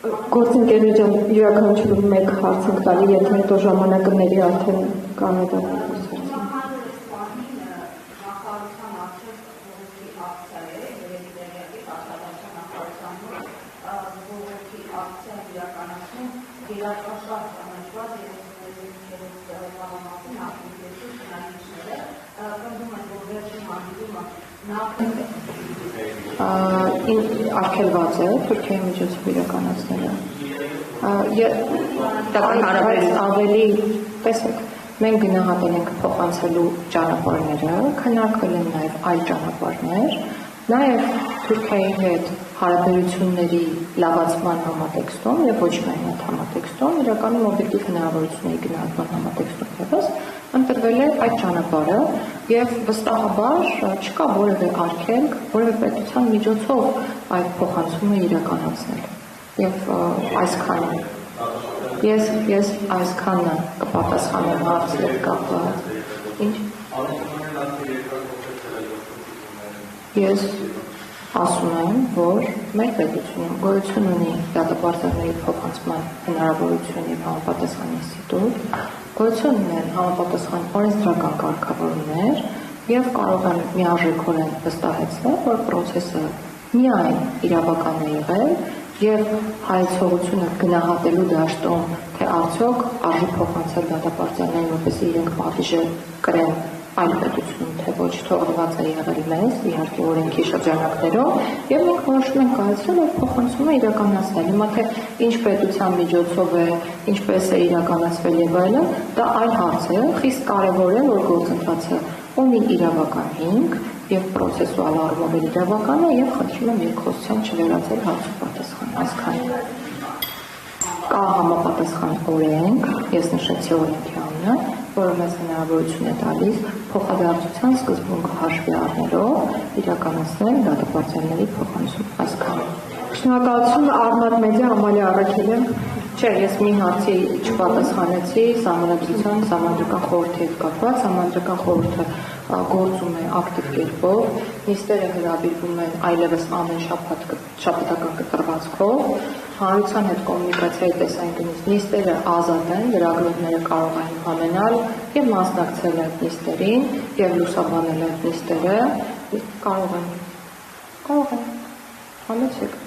Գործընկերներ ջան, յուրաքանչյուրում մեկ հարց ենք տալի, եթե հետո ժամանակների արդեն կանեդա արգելված է Թուրքիայի միջոցով իրականացնելը։ Ավելի տեսեք, մենք գնահատել ենք փոխանցելու ճանապարհները, քննարկվել են նաև այլ ճանապարհներ, նաև Թուրքիայի հետ հարաբերությունների լավացման համատեքստում եւ ոչ միայն այդ համատեքստում, իրականում օբյեկտիվ հնարավորությունների գնահատման համատեքստում եւս ընտրվել է այդ ճանապարհը եւ վստահաբար չկա որևէ արգելք, որևէ պետության միջոցով այդ փոխանցումը իրականացնել։ Եվ այսքանը ես այսքանը կպատասխանեմ հարցի հետ կապված։ Ինչ։ Ես ասում եմ, որ մեր պետությունում գոյություն ունի դատապարտարների փոխանցման հնարավորություն եւ համապատասխան ինստիտուտ, գոյություն ունեն համապատասխան օրենսդրական կարգավորումներ եւ կարող են միարժեքորեն վստահեցնել, որ process-ը միայն իրավական է եղել եւ հայեցողությունը գնահատելու դաշտում, թե արդյոք արժի փոխանցել դատապարտարներին, որպեսզի իրենք պատիժը կրեն այլ պետությունում, թե ոչ թողնված է եղել մեզ, իհարկե օրենքի շրջանակներով, եւ մենք որոշում ենք կայացրել այդ փոխանցումը իրականացնել։ Հիմա թե ինչ պետության միջոցով է, ինչպես է իրականացվել եւ այլն, դա այլ հարց է, խիստ կարեւոր է, որ գործընթացը ունի իրավական հիմք եւ պրոցեսուալ առումով իրավական է եւ խնդրում եմ երկխոսության չվերածել հարցու պատասխան, այսքան։ Կա համապատասխան օրենք, ես նշեցի օրենքի անունը, որը մեզ հնարավորություն է տալիս փոխադարձության սկզբունքը հաշվի առնելով իրականացնել դատապարտարների փոխանցում, այսքան։ Շնորհակալություն, Արմատ մեդիա, Ամալիա Առաքելյան։ Չէ, ես մի հարցի չպատասխանեցի Սահմանադրության Սահմանադրական խորհրդի հետ կապված, Սահմանադրական խորհուրդը գործում է ակտիվ կերպով, նիստերը հրավիրվում են այլևս ամեն շաբաթական կտրվածքով, հանրության հետ կոմունիկացիայի տեսանկյունից նիստերը ազատ են, լրագրողները կարող են համենալ եւ մասնակցել այդ նիստերին եւ լուսաբանել այդ նիստերը, կարող են, համեցեք։